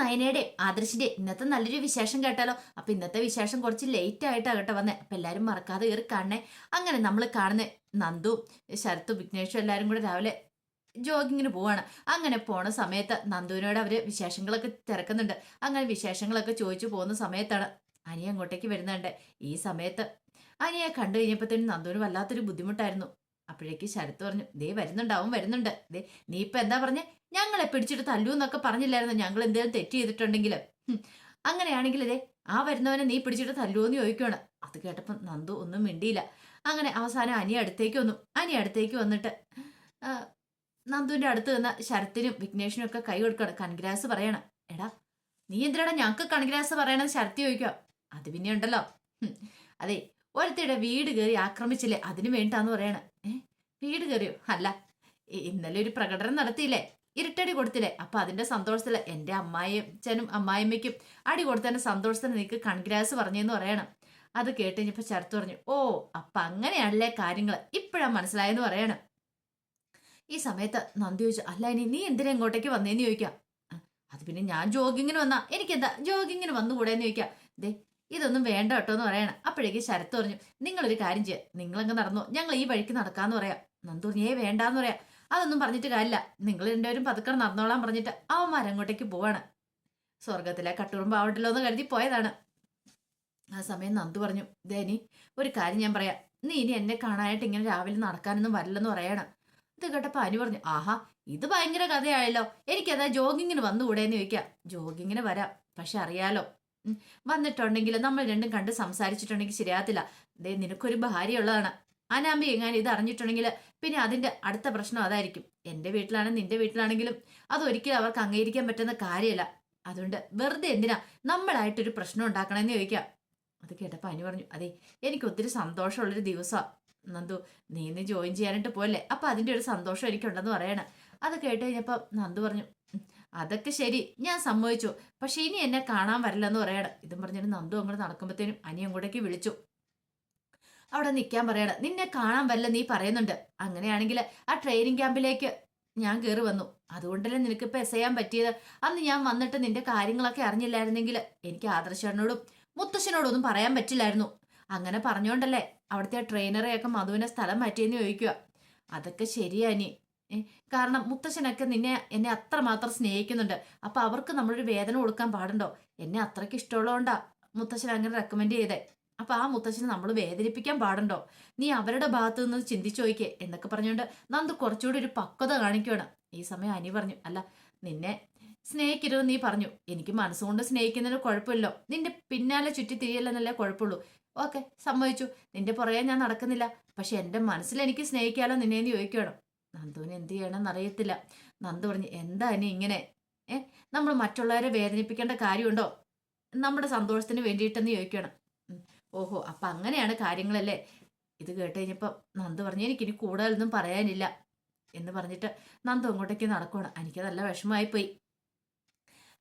നയനയുടെ ആദർശിന്റെ ഇന്നത്തെ നല്ലൊരു വിശേഷം കേട്ടാലോ? അപ്പൊ ഇന്നത്തെ വിശേഷം കുറച്ച് ലേറ്റ് ആയിട്ടാകട്ടെ വന്നേ. അപ്പൊ എല്ലാരും മറക്കാതെ കയറി കാണണേ. അങ്ങനെ നമ്മൾ കാണുന്ന നന്ദു, ശരത്തും വിഘ്നേഷും എല്ലാരും കൂടെ രാവിലെ ജോഗിങ്ങിന് പോവാണ്. അങ്ങനെ പോണ സമയത്ത് നന്ദുവിനോട് അവര് വിശേഷങ്ങളൊക്കെ തിരക്കുന്നുണ്ട്. അങ്ങനെ വിശേഷങ്ങളൊക്കെ ചോദിച്ചു പോകുന്ന സമയത്താണ് അനിയ അങ്ങോട്ടേക്ക് വരുന്നുണ്ട്. ഈ സമയത്ത് അനിയെ കണ്ടു കഴിഞ്ഞപ്പോഴത്തേനും നന്ദുവിന് വല്ലാത്തൊരു ബുദ്ധിമുട്ടായിരുന്നു. അപ്പോഴേക്ക് ശരത്ത് പറഞ്ഞു, ദേ വരുന്നുണ്ടാവും വരുന്നുണ്ട്. ദേ നീ ഇപ്പൊ എന്താ പറഞ്ഞേ? ഞങ്ങളെ പിടിച്ചിട്ട് തല്ലൂ എന്നൊക്കെ പറഞ്ഞില്ലായിരുന്നു ഞങ്ങൾ എന്തെങ്കിലും തെറ്റ് ചെയ്തിട്ടുണ്ടെങ്കിൽ? അങ്ങനെയാണെങ്കിൽ ഇതേ ആ വരുന്നവനെ നീ പിടിച്ചിട്ട് തല്ലുവെന്ന് ചോദിക്കുകയാണ്. അത് കേട്ടപ്പം നന്ദു ഒന്നും മിണ്ടിയില്ല. അങ്ങനെ അവസാനം അനി അടുത്തേക്ക് വന്നിട്ട് നന്ദുവിന്റെ അടുത്ത് നിന്ന് ശരത്തിനും വിഘ്നേഷിനും ഒക്കെ കൈ കൊടുക്കണം. കൺഗ്രാസ് പറയണം. എടാ നീ എന്തിനാടാ ഞങ്ങൾക്ക് കൺഗ്രാസ് പറയണത്? ശരത്തി ചോദിക്കുക. അത് പിന്നെ ഉണ്ടല്ലോ, അതെ ഒരുത്തിയുടെ വീട് കയറി ആക്രമിച്ചില്ലേ, അതിന് വേണ്ടാന്ന് പറയണ. വീട് കയറിയോ? അല്ല, ഇന്നലെ ഒരു പ്രകടനം നടത്തിയില്ലേ, ഇരുട്ടടി കൊടുത്തില്ലേ, അപ്പൊ അതിന്റെ സന്തോഷത്തില് എന്റെ അമ്മായിച്ചനും അമ്മായിമ്മയ്ക്കും അടി കൊടുത്തതിന്റെ സന്തോഷത്തിന് നിനക്ക് കൺഗ്രാസ് പറഞ്ഞെന്ന് പറയണം. അത് കേട്ട് കഴിഞ്ഞപ്പോ ശരത്ത് പറഞ്ഞു, ഓ അപ്പൊ അങ്ങനെയാണല്ലേ കാര്യങ്ങൾ, ഇപ്പോഴാ മനസ്സിലായെന്ന് പറയണം. ഈ സമയത്ത് നന്ദി ചോദിച്ചു, അല്ല ഇനി നീ എന്തിനാ ഇങ്ങോട്ടേക്ക് വന്നേന്ന് ചോദിക്കാം. അത് പിന്നെ ഞാൻ ജോഗിങ്ങിന് വന്നാ എനിക്കെന്താ, ജോഗിങ്ങിന് വന്നുകൂടെന്ന് ചോദിക്കാം. ദേ ഇതൊന്നും വേണ്ട കേട്ടോ എന്ന് പറയണം. അപ്പോഴേക്ക് ശരത്ത് പറഞ്ഞു, നിങ്ങളൊരു കാര്യം ചെയ്യുക, നിങ്ങളങ്ങ് നടന്നു, ഞങ്ങൾ ഈ വഴിക്ക് നടക്കാന്ന് പറയാം. നന്ദു പറഞ്ഞു, വേണ്ടാന്ന് പറയാം. അതൊന്നും പറഞ്ഞിട്ട് കാര്യമില്ല, നിങ്ങൾ രണ്ടുപേരും പതുക്കെ നടന്നോളാൻ പറഞ്ഞിട്ട് അവന്മാരങ്ങോട്ടേക്ക് പോവാണ്. സ്വർഗത്തിലെ കട്ടുറുമ്പാവട്ടല്ലോ എന്ന് കരുതി പോയതാണ്. ആ സമയം നന്ദു പറഞ്ഞു, ദേനി ഒരു കാര്യം ഞാൻ പറയാം, നീ ഇനി എന്നെ കാണാനായിട്ട് ഇങ്ങനെ രാവിലെ നടക്കാനൊന്നും വരില്ലെന്ന് പറയണം. ഇത് കേട്ടപ്പോ അനി പറഞ്ഞു, ആഹാ ഇത് ഭയങ്കര കഥയായല്ലോ, എനിക്കതാ ജോഗിങ്ങിന് വന്നുകൂടെന്ന് ചോദിക്കാം. ജോഗിങ്ങിന് വരാം, പക്ഷെ അറിയാലോ വന്നിട്ടുണ്ടെങ്കിൽ നമ്മൾ രണ്ടും കണ്ട് സംസാരിച്ചിട്ടുണ്ടെങ്കിൽ ശരിയാകത്തില്ല. ദേ നിനക്കൊരു ഭാര്യ ഉള്ളതാണ്, അനാമ്പി എങ്ങാനും ഇത് അറിഞ്ഞിട്ടുണ്ടെങ്കിൽ പിന്നെ അതിന്റെ അടുത്ത പ്രശ്നം അതായിരിക്കും. എന്റെ വീട്ടിലാണെങ്കിലും നിന്റെ വീട്ടിലാണെങ്കിലും അതൊരിക്കലും അവർക്ക് അംഗീകരിക്കാൻ പറ്റുന്ന കാര്യമല്ല. അതുകൊണ്ട് വെറുതെ എന്തിനാ നമ്മളായിട്ടൊരു പ്രശ്നം ഉണ്ടാക്കണമെന്ന് ചോദിക്കാം. അത് കേട്ടപ്പോ അനി പറഞ്ഞു, അതെ എനിക്ക് ഒത്തിരി സന്തോഷമുള്ളൊരു ദിവസമാണ് നന്ദു, നീ ഇന്ന് ജോയിൻ ചെയ്യാനായിട്ട് പോയല്ലേ, അപ്പൊ അതിന്റെ ഒരു സന്തോഷം എനിക്കുണ്ടെന്ന് പറയണ. അത് കേട്ട് കഴിഞ്ഞപ്പോ നന്ദു പറഞ്ഞു, അതൊക്കെ ശരി, ഞാൻ സമ്മതിച്ചു, പക്ഷെ ഇനി എന്നെ കാണാൻ വരില്ലെന്ന് പറയണം. ഇതും പറഞ്ഞിട്ട് നന്ദു അങ്ങോട്ട് നടക്കുമ്പോഴത്തേനും അനി അങ്ങോട്ടേക്ക് വിളിച്ചു. അവിടെ നിൽക്കാൻ പറയണ. നിന്നെ കാണാൻ വല്ല നീ പറയുന്നുണ്ട്, അങ്ങനെയാണെങ്കിൽ ആ ട്രെയിനിങ് ക്യാമ്പിലേക്ക് ഞാൻ കയറി വന്നു, അതുകൊണ്ടല്ലേ നിനക്കിപ്പോൾ ചെയ്യാൻ പറ്റിയത്. അന്ന് ഞാൻ വന്നിട്ട് നിന്റെ കാര്യങ്ങളൊക്കെ അറിഞ്ഞില്ലായിരുന്നെങ്കിൽ എനിക്ക് ആദർശനോടും മുത്തശ്ശനോടും ഒന്നും പറയാൻ പറ്റില്ലായിരുന്നു. അങ്ങനെ പറഞ്ഞോണ്ടല്ലേ അവിടുത്തെ ട്രെയിനറെയൊക്കെ മധുവിനെ സ്ഥലം മാറ്റിയെന്ന് ചോദിക്കുക. അതൊക്കെ ശരിയാ നീ, കാരണം മുത്തശ്ശനൊക്കെ എന്നെ അത്രമാത്രം സ്നേഹിക്കുന്നുണ്ട്. അപ്പൊ അവർക്ക് നമ്മളൊരു വേദന കൊടുക്കാൻ പാടുണ്ടോ? എന്നെ അത്രയ്ക്ക് ഇഷ്ടമുള്ളതുകൊണ്ടാ മുത്തശ്ശൻ അങ്ങനെ റെക്കമെൻഡ് ചെയ്തേ. അപ്പൊ ആ മുത്തശ്ശനെ നമ്മൾ വേദനിപ്പിക്കാൻ പാടുണ്ടോ? നീ അവരുടെ ഭാഗത്തു നിന്ന് ചിന്തിച്ചു നോക്കിയേ എന്നൊക്കെ പറഞ്ഞുകൊണ്ട് നന്ദു കുറച്ചുകൂടി ഒരു പക്വത കാണിക്കുകയാണ്. ഈ സമയം അനി പറഞ്ഞു, അല്ല നിന്നെ സ്നേഹിക്കരുതെന്ന് നീ പറഞ്ഞു, എനിക്ക് മനസ്സുകൊണ്ട് സ്നേഹിക്കുന്നതിന് കുഴപ്പമില്ലോ, നിന്റെ പിന്നാലെ ചുറ്റി തിരിയല്ലെന്നല്ലേ കുഴപ്പമുള്ളൂ. ഓക്കെ സമ്മതിച്ചു, നിന്റെ പുറകെ ഞാൻ നടക്കുന്നില്ല, പക്ഷെ എന്റെ മനസ്സിൽ എനിക്ക് സ്നേഹിക്കാലോ നിന്നെന്ന് ചോദിക്കുകയാണ്. നന്ദുവിന് എന്ത് ചെയ്യണമെന്ന് അറിയത്തില്ല. നന്ദു പറഞ്ഞു, എന്താ ഇനി ഇങ്ങനെ നമ്മൾ മറ്റുള്ളവരെ വേദനിപ്പിക്കേണ്ട കാര്യമുണ്ടോ നമ്മുടെ സന്തോഷത്തിന് വേണ്ടിയിട്ടെന്ന് ചോദിക്കണം. ഓഹോ അപ്പൊ അങ്ങനെയാണ് കാര്യങ്ങളല്ലേ. ഇത് കേട്ട് കഴിഞ്ഞപ്പം നന്ദു പറഞ്ഞു, എനിക്കിനി കൂടുതലൊന്നും പറയാനില്ല എന്ന് പറഞ്ഞിട്ട് നന്ദു അങ്ങോട്ടേക്ക് നടക്കുകയാണ്. എനിക്ക് നല്ല വിഷമമായി പോയി.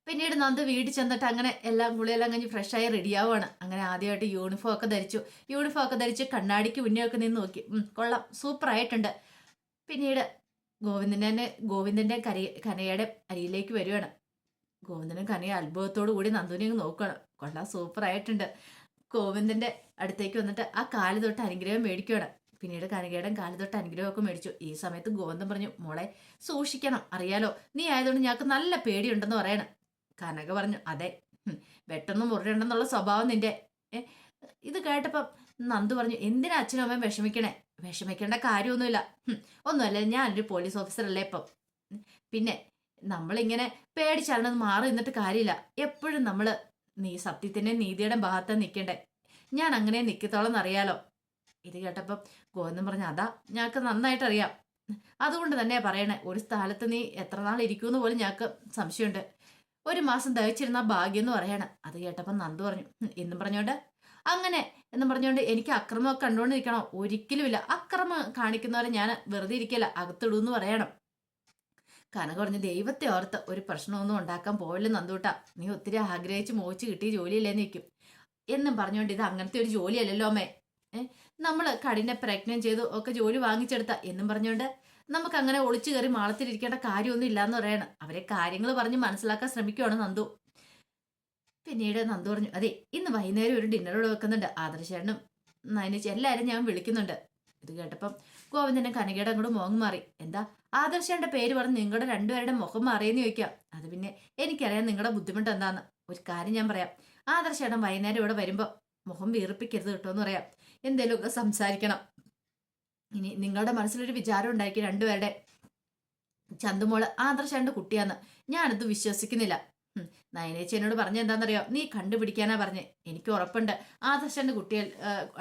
പിന്നീട് നന്ദു വീട്ടിൽ ചെന്നിട്ട് അങ്ങനെ എല്ലാം ഗുളിയെല്ലാം കഴിഞ്ഞ് ഫ്രഷായി റെഡിയാവുകയാണ്. അങ്ങനെ ആദ്യമായിട്ട് യൂണിഫോം ഒക്കെ ധരിച്ച് കണ്ണാടിക്ക് മുന്നേയൊക്കെ നിന്ന് നോക്കി. കൊള്ളാം, സൂപ്പർ ആയിട്ടുണ്ട്. പിന്നീട് ഗോവിന്ദന്റെ കനയുടെ അരിയിലേക്ക് വരുവാണ്. ഗോവിന്ദനും കനയെ അത്ഭുതത്തോടു കൂടി നന്ദുവിനെ നോക്കുകയാണ്. കൊള്ളാം, സൂപ്പർ ആയിട്ടുണ്ട്. ഗോവിന്ദന്റെ അടുത്തേക്ക് വന്നിട്ട് ആ കാല് തൊട്ട് അനുഗ്രഹം മേടിക്കുകയാണ്. പിന്നീട് കനകയുടെ കാല് തൊട്ട് അനുഗ്രഹമൊക്കെ മേടിച്ചു. ഈ സമയത്ത് ഗോവിന്ദൻ പറഞ്ഞു, മോളെ സൂക്ഷിക്കണം, അറിയാലോ നീ ആയതുകൊണ്ട് ഞങ്ങൾക്ക് നല്ല പേടിയുണ്ടെന്ന് പറയണം. കനക പറഞ്ഞു, അതെ വെട്ടൊന്നും മുറിയുണ്ടെന്നുള്ള സ്വഭാവം നിന്റെ. ഇത് കേട്ടപ്പം നന്ദു പറഞ്ഞു, എന്തിനാ അച്ഛനും അമ്മയും വിഷമിക്കേണ്ട കാര്യമൊന്നുമില്ല. ഒന്നുമല്ല, ഞാനൊരു പോലീസ് ഓഫീസർ അല്ലേ ഇപ്പം. പിന്നെ നമ്മളിങ്ങനെ പേടിച്ചാലത് മാറി നിന്നിട്ട് കാര്യമില്ല. എപ്പോഴും നമ്മള് സത്യത്തിന്റെ നീതിയുടെ ഭാഗത്ത് നിൽക്കണ്ടേ. ഞാൻ അങ്ങനെ നിൽക്കത്തോളം അറിയാലോ. ഇത് കേട്ടപ്പം ഗോവിന്ദൻ പറഞ്ഞു, അതാ ഞങ്ങൾക്ക് നന്നായിട്ട് അറിയാം, അതുകൊണ്ട് തന്നെയാ പറയണേ. ഒരു സ്ഥലത്ത് നീ എത്ര നാൾ ഇരിക്കുമെന്ന് പോലും ഞങ്ങൾക്ക് സംശയമുണ്ട്. 1 മാസം ദഹിച്ചിരുന്ന ഭാഗ്യം എന്ന് പറയണം. അത് കേട്ടപ്പം നന്ദു പറഞ്ഞു, എന്നും പറഞ്ഞോണ്ട് എനിക്ക് അക്രമമൊക്കെ കണ്ടുകൊണ്ട് നിൽക്കണോ? ഒരിക്കലുമില്ല, അക്രമം കാണിക്കുന്നവരെ ഞാൻ വെറുതെ ഇരിക്കല, അകത്തിടൂന്ന് പറയണം. കനക പറഞ്ഞു, ദൈവത്തെ ഓർത്ത് ഒരു പ്രശ്നമൊന്നും ഉണ്ടാക്കാൻ പോവല്ലേ നന്ദൂട്ടാ, നീ ഒത്തിരി ആഗ്രഹിച്ച് മോഹിച്ച് കിട്ടിയ ജോലിയല്ലേന്ന് നിൽക്കും എന്നും പറഞ്ഞുകൊണ്ട്, ഇത് അങ്ങനത്തെ ഒരു ജോലിയല്ലല്ലോ അമ്മേ, നമ്മൾ കഠിന പ്രയത്നം ചെയ്തു ഒക്കെ ജോലി വാങ്ങിച്ചെടുത്ത എന്നും പറഞ്ഞുകൊണ്ട് നമുക്ക് അങ്ങനെ ഒളിച്ചു കയറി മാളത്തിലിരിക്കേണ്ട കാര്യമൊന്നും ഇല്ലാന്ന് പറയണം. അവരെ കാര്യങ്ങൾ പറഞ്ഞ് മനസ്സിലാക്കാൻ ശ്രമിക്കുവാണ് നന്ദു. പിന്നീട് നന്ദു പറഞ്ഞു, അതെ ഇന്ന് വൈകുന്നേരം ഒരു ഡിന്നറോട് വെക്കുന്നുണ്ട്, ആദർശേട്ടനും നയനിച്ച് എല്ലാവരും ഞാൻ വിളിക്കുന്നുണ്ട്. ഇത് കേട്ടപ്പം ഗോവിന്ദനും കനകയുടെ അങ്ങോട്ട് മുഖം മാറി. എന്താ ആദർശേട്ടന്റെ പേര് പറഞ്ഞ് നിങ്ങളുടെ രണ്ടുപേരുടെ മുഖം മാറിയെന്ന് ചോദിക്കാം. അത് പിന്നെ എനിക്കറിയാം നിങ്ങളുടെ ബുദ്ധിമുട്ട് എന്താന്ന്. ഒരു കാര്യം ഞാൻ പറയാം, ആദർശേട്ടൻ വൈകുന്നേരം ഇവിടെ വരുമ്പോൾ മുഖം വീർപ്പിക്കരുത് കേട്ടോ എന്ന് പറയാം. എന്തേലുമൊക്കെ സംസാരിക്കണം. ഇനി നിങ്ങളുടെ മനസ്സിലൊരു വിചാരം ഉണ്ടായിരിക്കും രണ്ടുപേരുടെ, ചന്തുമോള് ആദർശേട്ടന്റെ കുട്ടിയാന്ന്. ഞാനത് വിശ്വസിക്കുന്നില്ല. നയനേച്ചി എന്നോട് പറഞ്ഞ എന്താണെന്നറിയോ, നീ കണ്ടുപിടിക്കാനാ പറഞ്ഞേ. എനിക്ക് ഉറപ്പുണ്ട് ആദർശന്റെ കുട്ടിയെ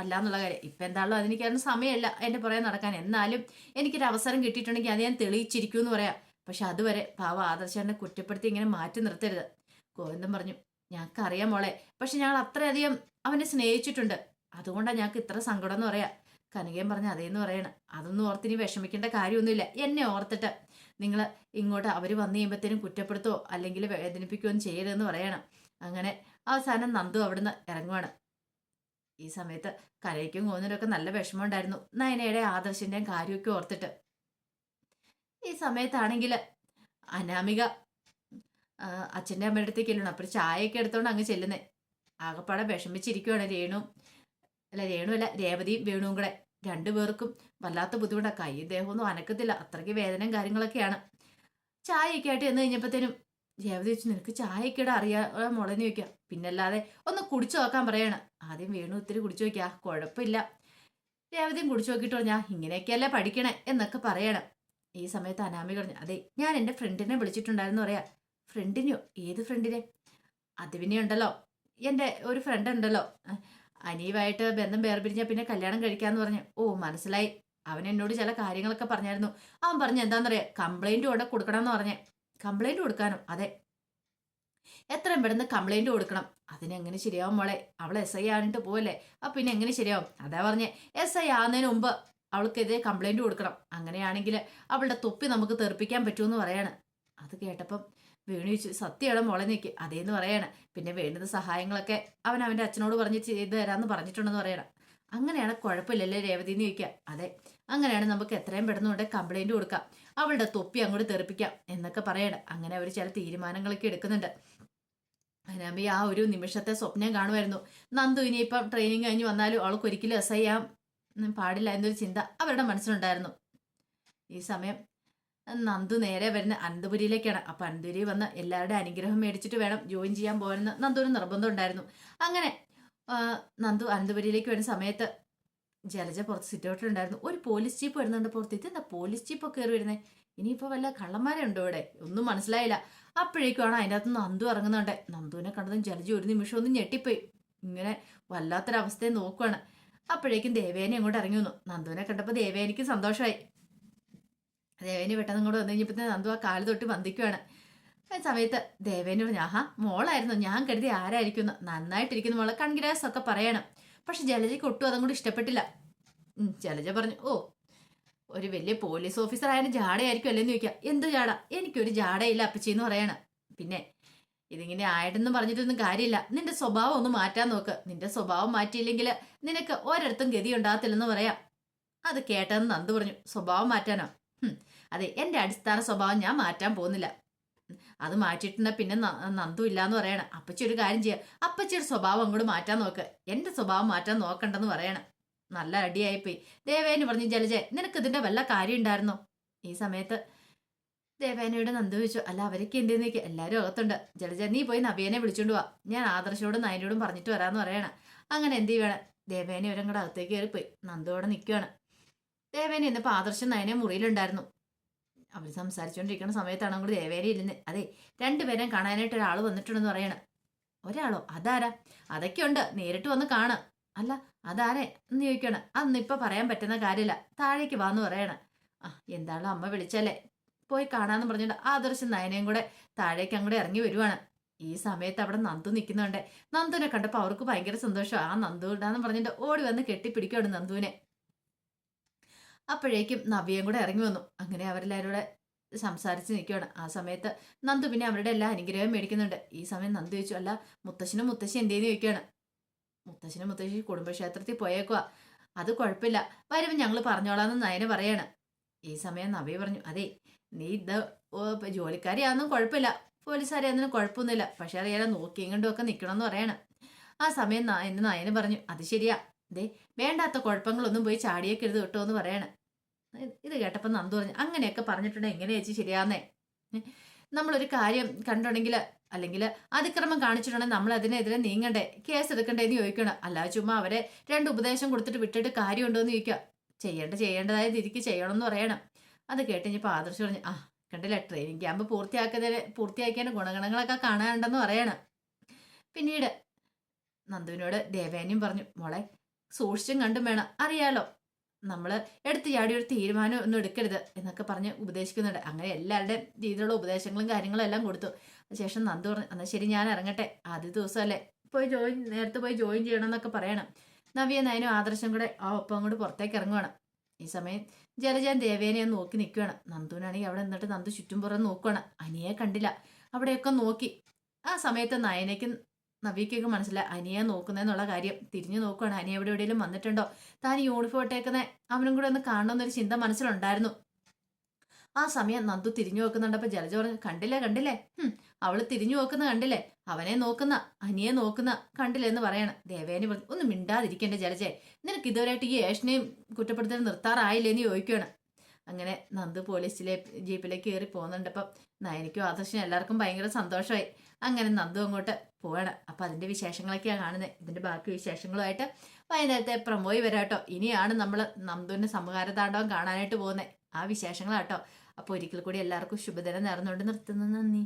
അല്ലാന്നുള്ള കാര്യം. ഇപ്പം എന്താണല്ലോ അതെനിക്കതിന് സമയമല്ല എൻ്റെ പുറകെ നടക്കാൻ. എന്നാലും എനിക്കൊരു അവസരം കിട്ടിയിട്ടുണ്ടെങ്കിൽ അത് ഞാൻ തെളിയിച്ചിരിക്കും എന്ന് പറയാം. പക്ഷെ അതുവരെ പാവ ആദർശനെ കുറ്റപ്പെടുത്തി ഇങ്ങനെ മാറ്റി നിർത്തരുത്. ഗോവിന്ദൻ പറഞ്ഞു, ഞങ്ങൾക്കറിയാം മോളെ, പക്ഷെ ഞങ്ങൾ അത്രയധികം അവനെ സ്നേഹിച്ചിട്ടുണ്ട്, അതുകൊണ്ടാണ് ഞങ്ങൾക്ക് ഇത്ര സങ്കടം എന്ന് പറയാം. കനകയും പറഞ്ഞ അതേന്ന് പറയണം. അതൊന്നും ഓർത്തിനി വിഷമിക്കേണ്ട കാര്യമൊന്നുമില്ല. എന്നെ ഓർത്തിട്ട് നിങ്ങൾ ഇങ്ങോട്ട് അവർ വന്നു കഴിയുമ്പോഴത്തേനും കുറ്റപ്പെടുത്തോ അല്ലെങ്കിൽ വേദനിപ്പിക്കുകയോ ഒന്നും ചെയ്യരുതെന്ന് പറയണം. അങ്ങനെ അവസാനം നന്ദു അവിടുന്ന് ഇറങ്ങുവാണ്. ഈ സമയത്ത് കരയ്ക്കും കോന്നിനൊക്കെ നല്ല വിഷമമുണ്ടായിരുന്നു, നയനയുടെ ആദർശിൻ്റെയും കാര്യമൊക്കെ ഓർത്തിട്ട്. ഈ സമയത്താണെങ്കിൽ അനാമിക അച്ഛൻ്റെ അമ്മയുടെ അടുത്തേക്ക് ചെല്ലണം. അപ്പോൾ ചായയൊക്കെ എടുത്തോണ്ട് അങ്ങ് ചെല്ലുന്നേ. ആകപ്പാടെ വിഷമിച്ചിരിക്കുവാണ് രേണുവല്ല രേവതിയും വേണുവും കൂടെ. രണ്ടുപേർക്കും വല്ലാത്ത ബുദ്ധിമുട്ടാണ്. കൈ ദേഹമൊന്നും അനക്കത്തില്ല, അത്രയ്ക്ക് വേദനയും കാര്യങ്ങളൊക്കെയാണ്. ചായയൊക്കെ ആയിട്ട് എന്ന് കഴിഞ്ഞപ്പോഴത്തേനും രേവതി വെച്ച്, നിനക്ക് ചായയൊക്കെ ഇടാൻ അറിയാം മുളന്ന് ചോദിക്കാം. പിന്നല്ലാതെ ഒന്ന് കുടിച്ചു നോക്കാൻ പറയാണ്. ആദ്യം വേണു ഇത്തിരി കുടിച്ചു നോക്കിയാ കുഴപ്പമില്ല. രേവതിയും കുടിച്ചു നോക്കിയിട്ട് പറഞ്ഞാൽ ഇങ്ങനെയൊക്കെയല്ലേ പഠിക്കണേ എന്നൊക്കെ പറയണം. ഈ സമയത്ത് അനാമിക പറഞ്ഞു, അതെ ഞാൻ എൻ്റെ ഫ്രണ്ടിനെ വിളിച്ചിട്ടുണ്ടായിരുന്നു പറയാ. ഫ്രണ്ടിനെയോ? ഏത് ഫ്രണ്ടിനെ? അത് പിന്നെ ഉണ്ടല്ലോ, എൻ്റെ ഒരു ഫ്രണ്ട് ഉണ്ടല്ലോ, അനിയുമായിട്ട് ബന്ധം വേർപിരിഞ്ഞാൽ പിന്നെ കല്യാണം കഴിക്കാന്ന് പറഞ്ഞു. ഓ മനസ്സിലായി. അവൻ എന്നോട് ചില കാര്യങ്ങളൊക്കെ പറഞ്ഞായിരുന്നു. അവൻ പറഞ്ഞു എന്താണെന്നറിയാം, കംപ്ലൈൻറ്റ് കൂടെ കൊടുക്കണമെന്ന് പറഞ്ഞേ. കംപ്ലൈൻറ്റ് കൊടുക്കാനോ? അതെ, എത്രയും പെട്ടെന്ന് കംപ്ലൈൻറ്റ് കൊടുക്കണം. അതിനെങ്ങനെ ശരിയാവും മോളെ? അവൾ SI ആണിട്ട് പോവല്ലേ, അപ്പം പിന്നെ എങ്ങനെ ശരിയാവും? അതാ പറഞ്ഞേ, SI ആവുന്നതിന് മുമ്പ് അവൾക്കെതിരെ കംപ്ലൈൻറ്റ് കൊടുക്കണം. അങ്ങനെയാണെങ്കിൽ അവളുടെ തൊപ്പി നമുക്ക് തെറിപ്പിക്കാൻ പറ്റുമെന്ന് പറയാണ്. അത് കേട്ടപ്പം വേണു ചോദിച്ചു, സത്യമാണ് മോളെ നിൽക്ക്. അതേന്ന് പറയാണ്. പിന്നെ വേണ്ടുന്ന സഹായങ്ങളൊക്കെ അവൻ അവൻ്റെ അച്ഛനോട് പറഞ്ഞ് ചെയ്തു തരാമെന്ന് പറഞ്ഞിട്ടുണ്ടെന്ന് പറയണം. അങ്ങനെയാണ്, കുഴപ്പമില്ലല്ലേ രേവതി എന്ന് ചോദിക്കുക. അതെ, അങ്ങനെയാണ് നമുക്ക് എത്രയും പെട്ടെന്ന് കൊണ്ട് കംപ്ലൈൻറ്റ് കൊടുക്കാം, അവളുടെ തൊപ്പി അങ്ങോട്ട് തെറിപ്പിക്കാം എന്നൊക്കെ പറയണം. അങ്ങനെ അവർ ചില തീരുമാനങ്ങളൊക്കെ എടുക്കുന്നുണ്ട്. അനാമി ആ ഒരു നിമിഷത്തെ സ്വപ്നം കാണുമായിരുന്നു. നന്ദു ഇനിയിപ്പം ട്രെയിനിങ് കഴിഞ്ഞ് വന്നാലും അവൾക്ക് ഒരിക്കലും SI പാടില്ല എന്നൊരു ചിന്ത അവരുടെ മനസ്സിലുണ്ടായിരുന്നു. ഈ സമയം നന്ദു നേരെ വരുന്ന അനന്തപുരിയിലേക്കാണ്. അപ്പം അനന്തപുരി വന്ന് എല്ലാവരുടെ അനുഗ്രഹം മേടിച്ചിട്ട് വേണം ജോയിൻ ചെയ്യാൻ പോകാനെന്ന് നന്ദുവിന് നിർബന്ധം ഉണ്ടായിരുന്നു. അങ്ങനെ നന്ദു അനന്തപുരിയിലേക്ക് വരുന്ന സമയത്ത് ജലജ പുറത്ത് സിറ്റൗട്ടിലുണ്ടായിരുന്നു. ഒരു പോലീസ് ജീപ്പ് വരുന്നുണ്ട് പുറത്ത്. ഇതെന്താ പോലീസ് ജീപ്പൊക്കെ കയറി വരുന്നത്? ഇനിയിപ്പോൾ വല്ല കള്ളന്മാരെ ഉണ്ടോ ഇവിടെ? ഒന്നും മനസ്സിലായില്ല. അപ്പോഴേക്കുമാണ് അതിൻ്റെ അകത്ത് നന്ദു ഇറങ്ങുന്നുണ്ട്. നന്ദുവിനെ കണ്ടതും ജലജ ഒരു നിമിഷം ഒന്നും ഞെട്ടിപ്പോയി. ഇങ്ങനെ വല്ലാത്തൊരവസ്ഥയെ നോക്കുവാണ്. അപ്പോഴേക്കും ദേവേനെ അങ്ങോട്ട് ഇറങ്ങി വന്നു. നന്ദുവിനെ കണ്ടപ്പോൾ ദേവേനിക്ക് സന്തോഷമായി. ദേവേനി പെട്ടെന്ന് ഇങ്ങോട്ട് വന്നു കഴിഞ്ഞപ്പോഴത്തെ നന്ദു ആ കാല് തൊട്ട് വന്ദിക്കുവാണ്. ആ സമയത്ത് ദേവേനി പറഞ്ഞു, ആഹാ മോളായിരുന്നു, ഞാൻ കരുതി ആരായിരിക്കുന്നു, നന്നായിട്ടിരിക്കുന്നു മോളെ, കൺഗ്രാസ് ഒക്കെ പറയണം. പക്ഷെ ജലജയ്ക്ക് ഒട്ടും അതും കൂടി ഇഷ്ടപ്പെട്ടില്ല. ജലജ പറഞ്ഞു, ഓ ഒരു വലിയ പോലീസ് ഓഫീസർ ആയാലും ജാടയായിരിക്കും അല്ലേന്ന് ചോദിക്കാം. എന്ത് ജാട? എനിക്കൊരു ജാടയില്ല അപ്പച്ചിന്ന് പറയണം. പിന്നെ ഇതിങ്ങനെ ആയിട്ടെന്ന് പറഞ്ഞിട്ടൊന്നും കാര്യമില്ല, നിന്റെ സ്വഭാവം ഒന്ന് മാറ്റാൻ നോക്ക്. നിന്റെ സ്വഭാവം മാറ്റിയില്ലെങ്കിൽ നിനക്ക് ഒരിടത്തും ഗതി ഉണ്ടാകത്തില്ലെന്ന് പറയാം. അത് കേട്ടെന്ന് നന്ദു പറഞ്ഞു, സ്വഭാവം മാറ്റാനോ? അതെ, എൻ്റെ അടിസ്ഥാന സ്വഭാവം ഞാൻ മാറ്റാൻ പോകുന്നില്ല. അത് മാറ്റിയിട്ടുണ്ടെ പിന്നെ നന്ദു ഇല്ലാന്ന് പറയണം. അപ്പച്ചി ഒരു കാര്യം ചെയ്യാം, അപ്പച്ചിയുടെ സ്വഭാവം അങ്ങോട്ട് മാറ്റാൻ നോക്ക്, എൻ്റെ സ്വഭാവം മാറ്റാൻ നോക്കണ്ടെന്ന് പറയണം. നല്ല അടിയായിപ്പോയി. ദേവേനി പറഞ്ഞു, ജലജ നിനക്ക് ഇതിൻ്റെ വല്ല കാര്യം ഉണ്ടായിരുന്നോ? ഈ സമയത്ത് ദേവേനയോട് നന്ദു ചോദിച്ചു, അല്ല അവരൊക്കെ എന്തെന്ന് ചോദിക്കുക. എല്ലാവരും അകത്തുണ്ട്. ജലജ നീ പോയി നവ്യനെ വിളിച്ചോണ്ട് പോവാ, ഞാൻ ആദർശോടും നയനോടും പറഞ്ഞിട്ട് വരാമെന്ന് പറയണം. അങ്ങനെ എന്ത് ചെയ്യണം, ദേവേനെ ഒരങ്ങടെ അകത്തേക്ക് കയറിപ്പോയി. നന്ദു അവിടെ നിൽക്കുകയാണ്. ദേവേനെ ഇന്നിപ്പോൾ ആദർശം നയനെ മുറിയിലുണ്ടായിരുന്നു. അവർ സംസാരിച്ചുകൊണ്ടിരിക്കുന്ന സമയത്താണ് അങ്ങോട്ട് ദേവേനെ ഇരുന്ന്. അതെ, രണ്ടുപേരെയും കാണാനായിട്ട് ഒരാൾ വന്നിട്ടുണ്ടെന്ന് പറയണം. ഒരാളോ? അതാരാ? അതൊക്കെ ഉണ്ട്, നേരിട്ട് വന്ന് കാണാം. അല്ല അതാരെ എന്ന് ചോദിക്കണം. അന്നിപ്പോൾ പറയാൻ പറ്റുന്ന കാര്യമില്ല, താഴേക്ക് വാന്ന് പറയണം. ആ എന്താണോ അമ്മ വിളിച്ചല്ലേ, പോയി കാണാമെന്ന് പറഞ്ഞിട്ട് ആദർശം നയനയും കൂടെ താഴേക്ക് അങ്ങോട്ട് ഇറങ്ങി വരുവാണ്. ഈ സമയത്ത് അവിടെ നന്ദു നിൽക്കുന്നുണ്ട്. നന്ദുവിനെ കണ്ടപ്പോൾ അവർക്ക് ഭയങ്കര സന്തോഷം. ആ നന്ദു ഇടാന്ന് പറഞ്ഞിട്ട് ഓടി വന്ന് കെട്ടിപ്പിടിക്കുകയാണ് നന്ദുവിനെ. അപ്പോഴേക്കും നവ്യയും കൂടെ ഇറങ്ങി വന്നു. അങ്ങനെ അവരെല്ലാവരും കൂടെ സംസാരിച്ച് നിൽക്കുകയാണ്. ആ സമയത്ത് നന്ദു പിന്നെ അവരുടെ എല്ലാ അനുഗ്രഹവും മേടിക്കുന്നുണ്ട്. ഈ സമയം നന്ദു ചോദിച്ചു, അല്ല മുത്തശ്ശനും മുത്തശ്ശി എന്തേന്ന് ചോദിക്കുകയാണ്. മുത്തശ്ശനും മുത്തശ്ശി കുടുംബക്ഷേത്രത്തിൽ പോയേക്കുക, അത് കുഴപ്പമില്ല, വരുമ്പോൾ ഞങ്ങൾ പറഞ്ഞോളാന്ന് നയന പറയാണ്. ഈ സമയം നവ്യ പറഞ്ഞു, അതെ നീ ഇത് ജോലിക്കാരിയാണെന്നും കുഴപ്പമില്ല, പോലീസുകാരെ അതിന് കുഴപ്പമൊന്നുമില്ല, പക്ഷെ അറിയാലോ നോക്കിയും കണ്ടും ഒക്കെ നിൽക്കണമെന്ന് പറയണം. ആ സമയം എന്നെ നയന് പറഞ്ഞു, അത് ശരിയാ, ദേ വേണ്ടാത്ത കുഴപ്പങ്ങളൊന്നും പോയി ചാടിയേക്കരുത് കേട്ടോ എന്ന് പറയണം. ഇത് കേട്ടപ്പോൾ നന്ദു പറഞ്ഞു, അങ്ങനെയൊക്കെ പറഞ്ഞിട്ടുണ്ടെങ്കിൽ എങ്ങനെ ചേച്ചി ശരിയാന്നേ? നമ്മളൊരു കാര്യം കണ്ടുണ്ടെങ്കിൽ അല്ലെങ്കിൽ അതിക്രമം കാണിച്ചിട്ടുണ്ടെങ്കിൽ നമ്മൾ അതിനെതിരെ നീങ്ങണ്ടേ, കേസ് എടുക്കണ്ടേ എന്ന് ചോദിക്കണം. അല്ലാതെ ചുമ്മാ അവരെ രണ്ട് ഉപദേശം കൊടുത്തിട്ട് വിട്ടിട്ട് കാര്യമുണ്ടോ എന്ന് ചോദിക്കുക. ചെയ്യേണ്ടതായ രീതിക്ക് ചെയ്യണം എന്ന് പറയണം. അത് കേട്ടിപ്പോൾ ആദർശ് പറഞ്ഞു, ആ കണ്ടില്ല, ട്രെയിനിങ് ക്യാമ്പ് പൂർത്തിയാക്കിയതിന് ഗുണഗണങ്ങളൊക്കെ കാണാനുണ്ടെന്ന് പറയണം. പിന്നീട് നന്ദുവിനോട് ദേവേനയും പറഞ്ഞു, മോളെ സൂക്ഷിച്ചും കണ്ടും വേണം, അറിയാലോ നമ്മൾ എടുത്ത് ചാടി ഒരു തീരുമാനം ഒന്നും എടുക്കരുത് എന്നൊക്കെ പറഞ്ഞ് ഉപദേശിക്കുന്നുണ്ട്. അങ്ങനെ എല്ലാവരുടെയും രീതിയിലുള്ള ഉപദേശങ്ങളും കാര്യങ്ങളും എല്ലാം കൊടുത്തു. അതിനുശേഷം നന്ദു പറഞ്ഞു, എന്നാൽ ശരി ഞാൻ ഇറങ്ങട്ടെ, ആദ്യ ദിവസമല്ലേ, നേരത്തെ പോയി ജോയിൻ ചെയ്യണം എന്നൊക്കെ പറയണം. നവ്യ നയനും ആദർശം കൂടെ ആ ഒപ്പം കൂടെ പുറത്തേക്ക് ഇറങ്ങുവാണ്. ഈ സമയം ജലജാൻ ദേവേനെ നോക്കി നിൽക്കുകയാണ്. നന്ദുവിനാണെങ്കിൽ അവിടെ നിന്നിട്ട് നന്ദു ചുറ്റും പുറം നോക്കുകയാണ്. അനിയെ കണ്ടില്ല, അവിടെയൊക്കെ നോക്കി. ആ സമയത്ത് നയനയ്ക്കും നവ്യക്കൊക്കെ മനസ്സിലായി അനിയെ നോക്കുന്നതെന്നുള്ള കാര്യം. തിരിഞ്ഞു നോക്കുകയാണ്, അനിയ എവിടെ എവിടെയെങ്കിലും വന്നിട്ടുണ്ടോ, താൻ യൂണിഫോം ഇട്ടേക്കുന്ന അവനും കൂടെ ഒന്ന് കാണണമെന്നൊരു ചിന്ത മനസ്സിലുണ്ടായിരുന്നു. ആ സമയം നന്ദു തിരിഞ്ഞു നോക്കുന്നുണ്ടപ്പോൾ ജലജ പറഞ്ഞു, കണ്ടില്ലേ അവള് തിരിഞ്ഞു നോക്കുന്ന കണ്ടില്ലേ, അവനെ നോക്കുന്ന അനിയെ നോക്കുന്ന കണ്ടില്ലേ എന്ന് പറയണം. ദേവേനി പറഞ്ഞു, ഒന്ന് മിണ്ടാതിരിക്കണ്ടേ ജലജെ, നിനക്ക് ഇതുവരെയായിട്ട് ഈ ഏഷനെയും കുറ്റപ്പെടുത്തൽ നിർത്താറായില്ലേ എന്ന് ചോദിക്കുകയാണ്. അങ്ങനെ നന്ദു പോലീസിലെ ജീപ്പിലേക്ക് കയറി പോകുന്നുണ്ട്. അപ്പം നയനിക്കും ആദർശനും എല്ലാവർക്കും ഭയങ്കര സന്തോഷമായി. അങ്ങനെ നന്ദു അങ്ങോട്ട് പോവാണ്. അപ്പം അതിൻ്റെ വിശേഷങ്ങളൊക്കെയാണ് കാണുന്നത്. ഇതിൻ്റെ ബാക്കി വിശേഷങ്ങളുമായിട്ട് വൈകുന്നേരത്തെ പ്രമോയി വരാട്ടോ. ഇനിയാണ് നമ്മൾ നന്ദുവിൻ്റെ സംഹാരതാണ്ഡവം കാണാനായിട്ട് പോകുന്നത്. ആ വിശേഷങ്ങളാട്ടോ. അപ്പോൾ ഒരിക്കൽ കൂടി എല്ലാവർക്കും ശുഭദിനം നേർന്നുകൊണ്ട് നിർത്തുന്നു. നന്ദി.